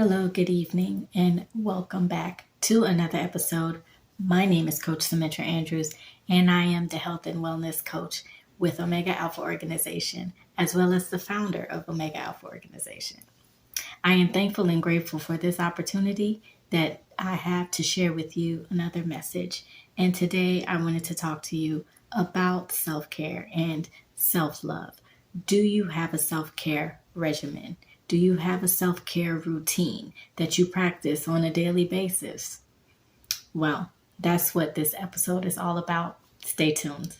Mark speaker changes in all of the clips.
Speaker 1: Hello, good evening, and welcome back to another episode. My name is Coach Symmetra Andrews, and I am the health and wellness coach with Omega Alpha Organization, as well as the founder of Omega Alpha Organization. I am thankful and grateful for this opportunity that I have to share with you another message. And today I wanted to talk to you about self-care and self-love. Do you have a self-care regimen? Do you have a self-care routine that you practice on a daily basis? Well, that's what this episode is all about. Stay tuned.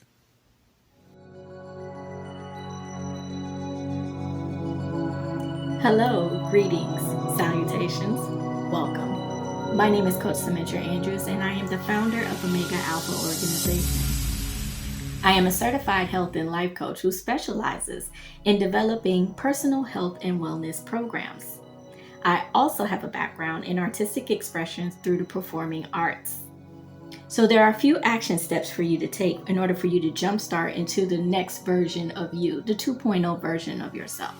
Speaker 1: Hello, greetings, salutations, welcome. My name is Coach Symmetra Andrews, and I am the founder of Omega Alpha Organization. I am a certified health and life coach who specializes in developing personal health and wellness programs. I also have a background in artistic expressions through the performing arts. So there are a few action steps for you to take in order for you to jumpstart into the next version of you, the 2.0 version of yourself.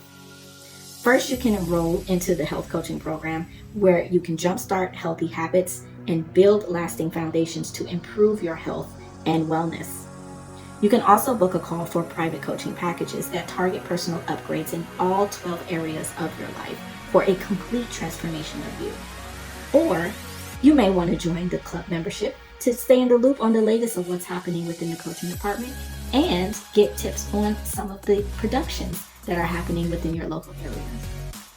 Speaker 1: First, you can enroll into the health coaching program where you can jumpstart healthy habits and build lasting foundations to improve your health and wellness. You can also book a call for private coaching packages that target personal upgrades in all 12 areas of your life for a complete transformation of you. Or you may want to join the club membership to stay in the loop on the latest of what's happening within the coaching department and get tips on some of the productions that are happening within your local areas.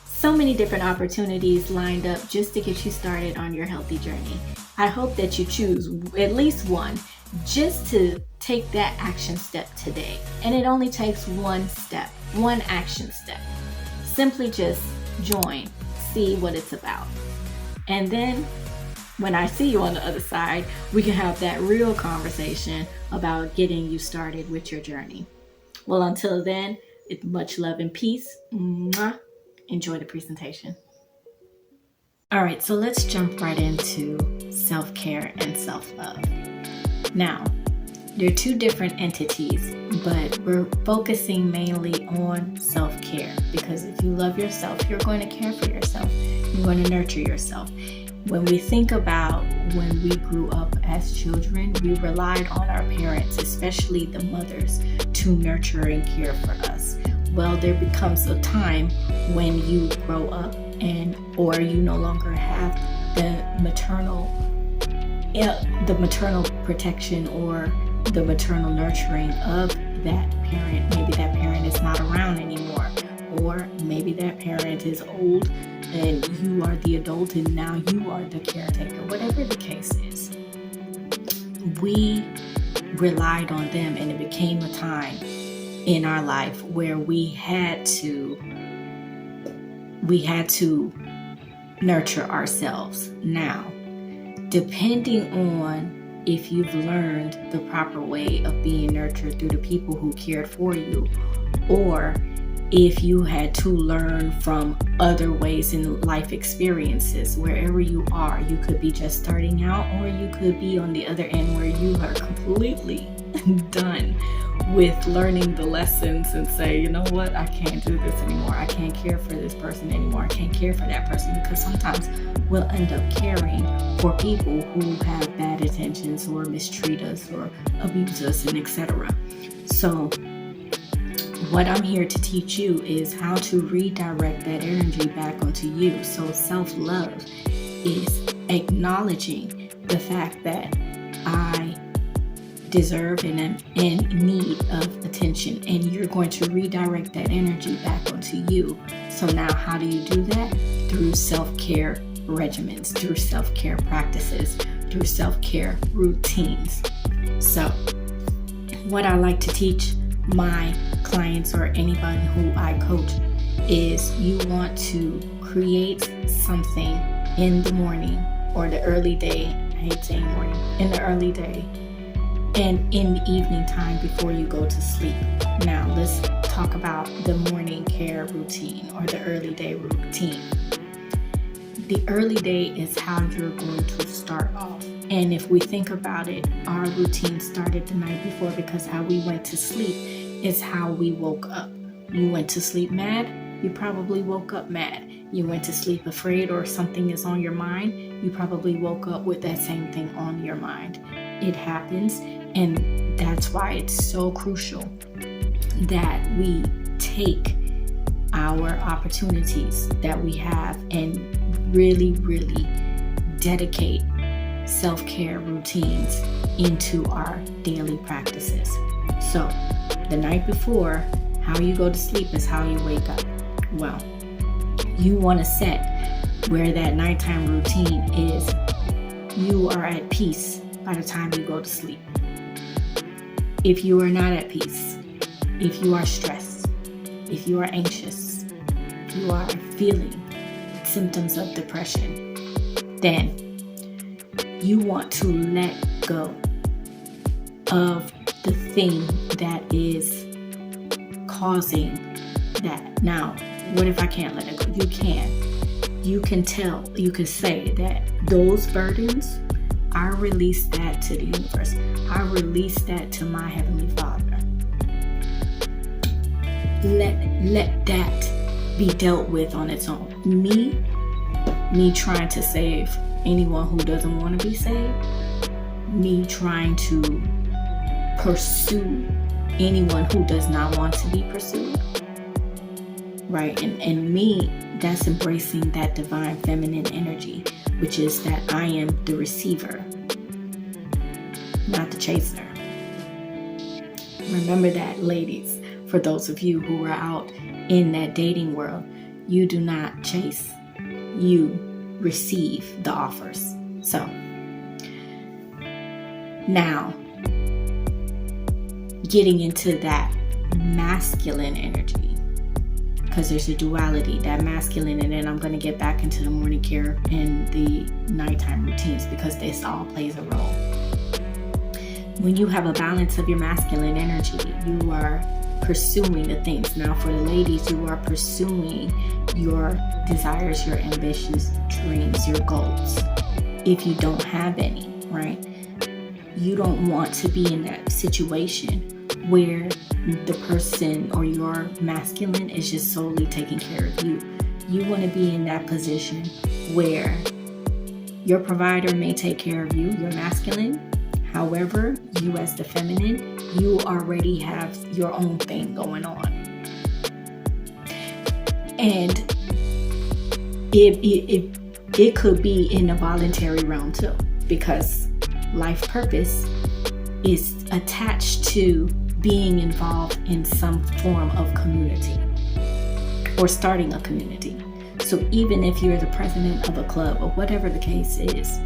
Speaker 1: So many different opportunities lined up just to get you started on your healthy journey. I hope that you choose at least one just to take that action step today. And it only takes one step, one action step. Simply just join, see what it's about. And then when I see you on the other side, we can have that real conversation about getting you started with your journey. Well, until then, it's much love and peace. Mwah. Enjoy the presentation. All right, so let's jump right into self-care and self-love. Now, they're two different entities, but we're focusing mainly on self-care because if you love yourself, you're going to care for yourself. You're going to nurture yourself. When we think about when we grew up as children, we relied on our parents, especially the mothers, to nurture and care for us. Well, there becomes a time when you grow up or you no longer have the maternal protection or the maternal nurturing of that parent. Maybe that parent is not around anymore, or maybe that parent is old and you are the adult and now you are the caretaker. Whatever the case is, we relied on them, and it became a time in our life where we had to nurture ourselves. Now, depending on if you've learned the proper way of being nurtured through the people who cared for you, or if you had to learn from other ways in life experiences, wherever you are, you could be just starting out, or you could be on the other end where you are completely done with learning the lessons and say, you know what, I can't do this anymore. I can't care for this person anymore. I can't care for that person, because sometimes we'll end up caring for people who have bad intentions or mistreat us or abuse us and etc. So what I'm here to teach you is how to redirect that energy back onto you. So self-love is acknowledging the fact that I deserve and am in need of attention, and you're going to redirect that energy back onto you. So now how do you do that? Through self-care regimens, through self-care practices, through self-care routines. So what I like to teach my clients or anyone who I coach is you want to create something in the morning or the early day. I hate saying morning, in the early day and in the evening time before you go to sleep. Now let's talk about the morning care routine or the early day routine. The early day is how you're going to start off. And if we think about it, our routine started the night before, because how we went to sleep is how we woke up. You went to sleep mad, you probably woke up mad. you went to sleep afraid or something is on your mind, you probably woke up with that same thing on your mind. It happens, and that's why it's so crucial that we take our opportunities that we have and really, really dedicate self-care routines into our daily practices. So the night before, how you go to sleep is how you wake up. Well, you want to set where that nighttime routine is. You are at peace by the time you go to sleep. If you are not at peace, if you are stressed, if you are anxious, if you are feeling symptoms of depression, then you want to let go of the thing that is causing that. Now, what if I can't let it go? You can. You can tell, you can say that those burdens, I release that to the universe. I release that to my Heavenly Father. Let that be dealt with on its own. Me trying to save anyone who doesn't want to be saved, me trying to pursue anyone who does not want to be pursued, right? And me, that's embracing that divine feminine energy, which is that I am the receiver, not the chaser. Remember that, ladies, for those of you who are out in that dating world, you do not chase, you receive the offers. So now, getting into that masculine energy, because there's a duality, that masculine, and then I'm going to get back into the morning care and the nighttime routines, because this all plays a role. When you have a balance of your masculine energy, you are pursuing the things. Now for the ladies, you are pursuing your desires, your ambitions, dreams, your goals. If you don't have any, right? You don't want to be in that situation where the person or your masculine is just solely taking care of you. You want to be in that position where your provider may take care of you, your masculine. However, you as the feminine, you already have your own thing going on. And it could be in the voluntary realm too, because life purpose is attached to being involved in some form of community or starting a community. So even if you're the president of a club or whatever the case is,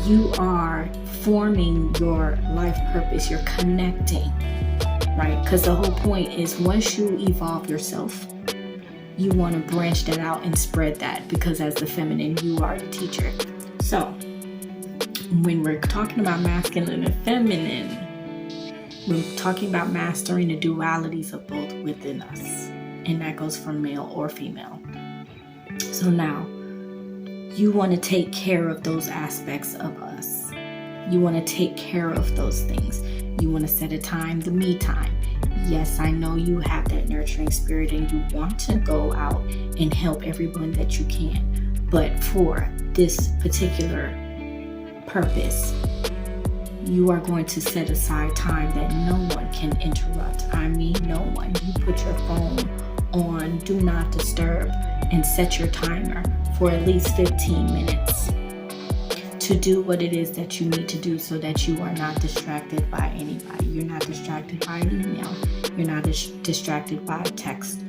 Speaker 1: you are forming your life purpose, you're connecting, right? Because the whole point is once you evolve yourself, you want to branch that out and spread that, because as the feminine, you are the teacher. So when we're talking about masculine and feminine, we're talking about mastering the dualities of both within us. And that goes for male or female. So now, you want to take care of those aspects of us. You want to take care of those things. You want to set a time, the me time. Yes, I know you have that nurturing spirit and you want to go out and help everyone that you can. But for this particular purpose, you are going to set aside time that no one can interrupt. I mean, no one. You put your phone on Do Not Disturb and set your timer for at least 15 minutes to do what it is that you need to do, so that you are not distracted by anybody. You're not distracted by an email. You're not distracted by a text,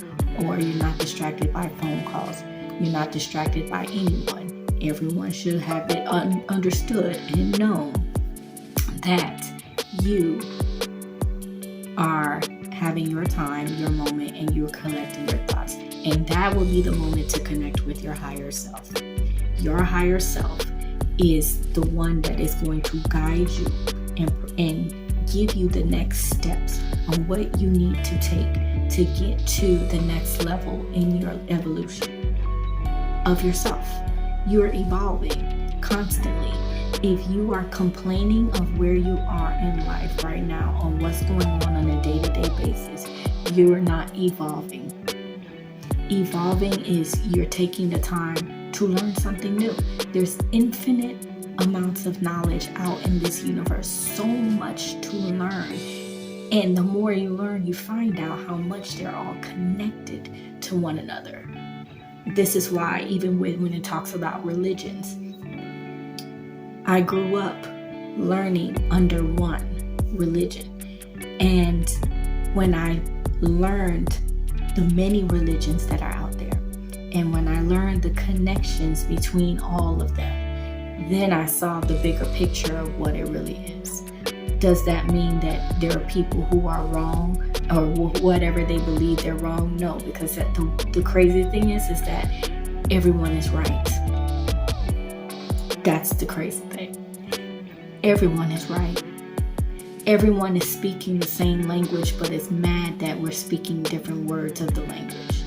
Speaker 1: or you're not distracted by phone calls. You're not distracted by anyone. Everyone should have it understood and known that you are having your time, your moment, and you're collecting your thoughts. And that will be the moment to connect with your higher self. Your higher self is the one that is going to guide you and give you the next steps on what you need to take to get to the next level in your evolution of yourself. You're evolving constantly. If you are complaining of where you are in life right now, on what's going on a day-to-day basis, you're not evolving. Evolving is you're taking the time to learn something new. There's infinite amounts of knowledge out in this universe, so much to learn. And the more you learn, you find out how much they're all connected to one another. This is why even when it talks about religions, I grew up learning under one religion. And when I learned the many religions that are out there, and when I learned the connections between all of them, then I saw the bigger picture of what it really is. Does that mean that there are people who are wrong or whatever they believe they're wrong? No, because the crazy thing is that everyone is right. That's the crazy thing. Everyone is right. Everyone is speaking the same language, but is mad that we're speaking different words of the language.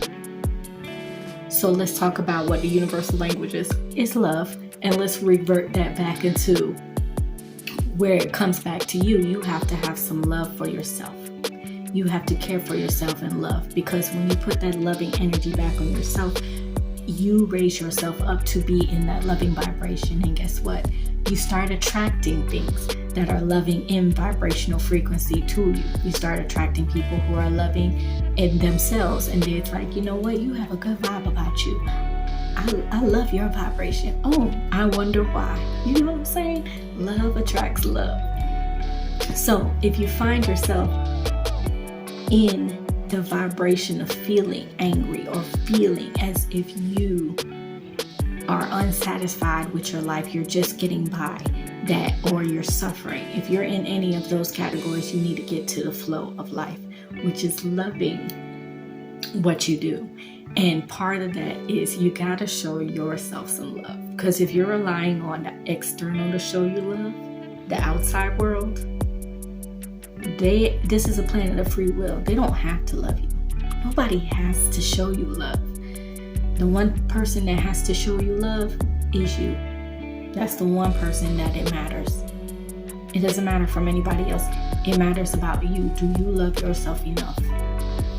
Speaker 1: So let's talk about what the universal language is. It's love. And let's revert that back into where it comes back to you. You have to have some love for yourself. You have to care for yourself and love, because when you put that loving energy back on yourself, you raise yourself up to be in that loving vibration. And guess what? You start attracting things that are loving in vibrational frequency to you. You start attracting people who are loving in themselves. And it's like, you know what? You have a good vibe about you. I love your vibration. Oh, I wonder why. You know what I'm saying? Love attracts love. So if you find yourself in the vibration of feeling angry or feeling as if you are unsatisfied with your life, you're just getting by that, or you're suffering. If you're in any of those categories, you need to get to the flow of life, which is loving what you do. And part of that is you got to show yourself some love. Because if you're relying on the external to show you love, the outside world, this is a planet of free will. They don't have to love you. Nobody has to show you love. The one person that has to show you love is you. That's the one person that it matters. It doesn't matter from anybody else. It matters about you. Do you love yourself enough?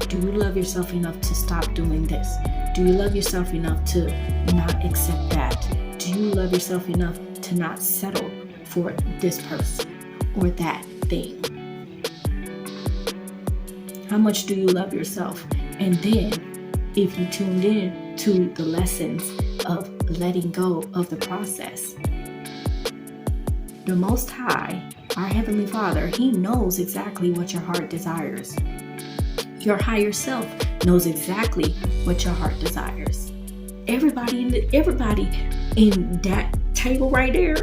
Speaker 1: Do you love yourself enough to stop doing this? Do you love yourself enough to not accept that? Do you love yourself enough to not settle for this person or that thing? How much do you love yourself? And then, if you tuned in to the lessons of letting go of the process, the Most High, our Heavenly Father, He knows exactly what your heart desires. Your higher self knows exactly what your heart desires. Everybody in that table right there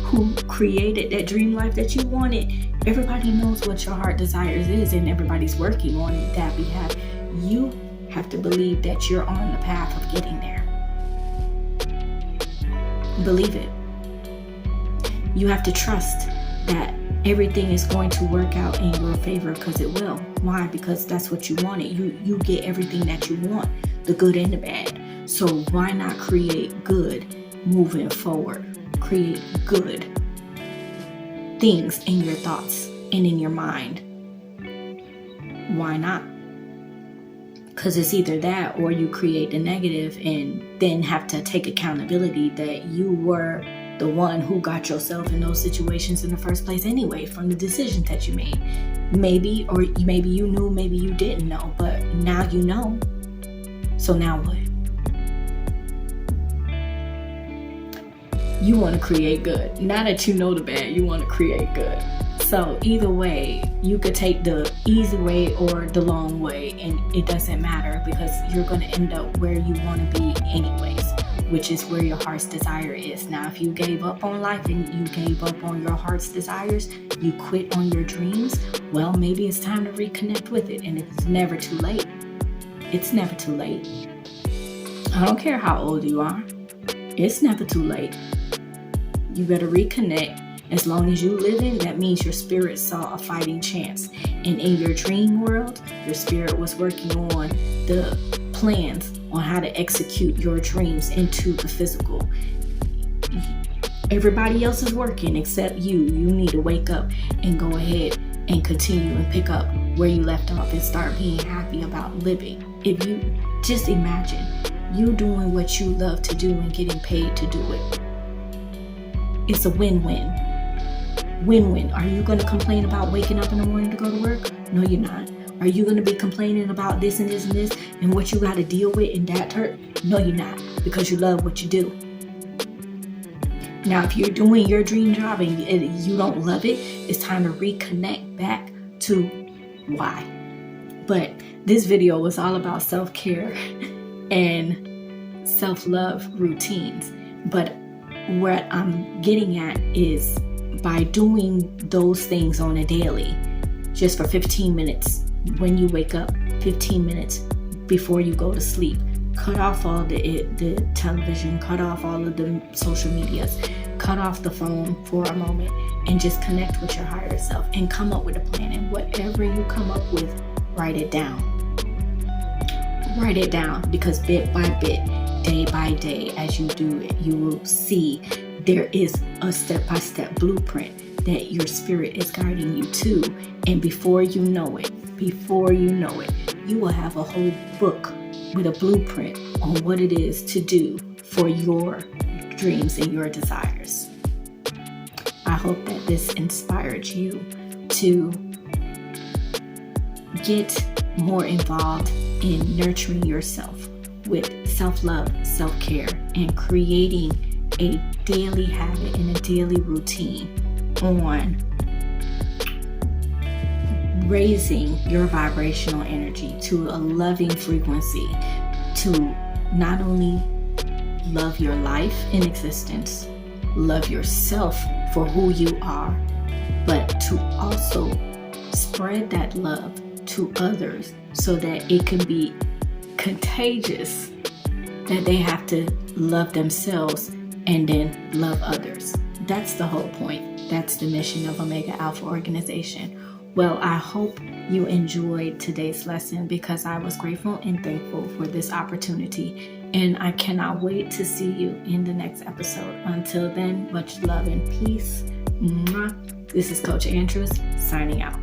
Speaker 1: who created that dream life that you wanted, everybody knows what your heart desires is, and everybody's working on that behalf. You have to believe that you're on the path of getting there. Believe it. You have to trust that everything is going to work out in your favor, because it will. Why? Because that's what you wanted. You get everything that you want, the good and the bad. So why not create good moving forward? Create good things in your thoughts and in your mind. Why not? Because it's either that, or you create the negative and then have to take accountability that you were the one who got yourself in those situations in the first place anyway, from the decisions that you made. Maybe you knew, maybe you didn't know, but now you know. So now what? You want to create good. Now that you know the bad, you want to create good. So either way, you could take the easy way or the long way, and it doesn't matter, because you're going to end up where you want to be anyways, which is where your heart's desire is. Now, if you gave up on life and you gave up on your heart's desires, you quit on your dreams, well, maybe it's time to reconnect with it, and it's never too late. It's never too late. I don't care how old you are. It's never too late. You better reconnect. As long as you living, that means your spirit saw a fighting chance. And in your dream world, your spirit was working on the plans on how to execute your dreams into the physical. Everybody else is working except you. You need to wake up and go ahead and continue and pick up where you left off and start being happy about living. If you Just imagine you doing what you love to do and getting paid to do it. It's a win-win. Win-win. Are you going to complain about waking up in the morning to go to work? No, you're not. Are you going to be complaining about this and this and this and what you got to deal with and that hurt? No, you're not, because you love what you do. Now, if you're doing your dream job and you don't love it, it's time to reconnect back to why. But this video was all about self-care and self-love routines. But what I'm getting at is by doing those things on a daily, just for 15 minutes when you wake up, 15 minutes before you go to sleep, cut off all the television, cut off all of the social medias, cut off the phone for a moment, and just connect with your higher self and come up with a plan. And whatever you come up with, write it down. Write it down, because bit by bit, day by day, as you do it, you will see there is a step-by-step blueprint that your spirit is guiding you to. And before you know it, you will have a whole book with a blueprint on what it is to do for your dreams and your desires. I hope that this inspired you to get more involved in nurturing yourself with self-love, self-care, and creating a daily habit and a daily routine on raising your vibrational energy to a loving frequency, to not only love your life in existence, love yourself for who you are, but to also spread that love to others so that it can be contagious, that they have to love themselves and then love others. That's the whole point. That's the mission of Omega Alpha Organization. Well, I hope you enjoyed today's lesson, because I was grateful and thankful for this opportunity. And I cannot wait to see you in the next episode. Until then, much love and peace. Mwah. This is Coach Andrews signing out.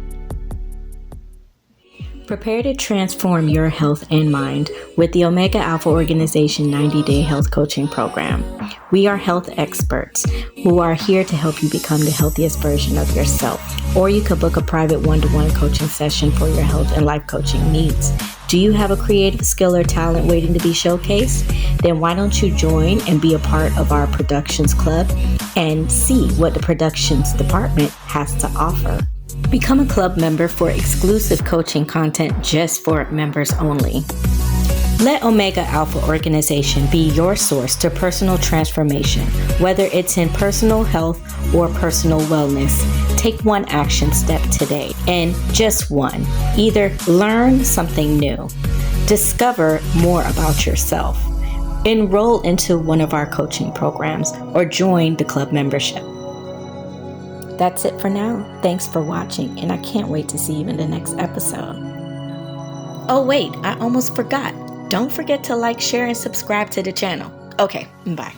Speaker 1: Prepare to transform your health and mind with the Omega Alpha Organization 90-Day Health Coaching Program. We are health experts who are here to help you become the healthiest version of yourself. Or you could book a private one-to-one coaching session for your health and life coaching needs. Do you have a creative skill or talent waiting to be showcased? Then why don't you join and be a part of our productions club and see what the productions department has to offer. Become a club member for exclusive coaching content just for members only. Let Omega Alpha Organization be your source to personal transformation, whether it's in personal health or personal wellness. Take one action step today, and just one. Either learn something new, discover more about yourself, enroll into one of our coaching programs, or join the club membership. That's it for now. Thanks for watching, and I can't wait to see you in the next episode. Oh wait, I almost forgot. Don't forget to like, share, and subscribe to the channel. Okay, bye.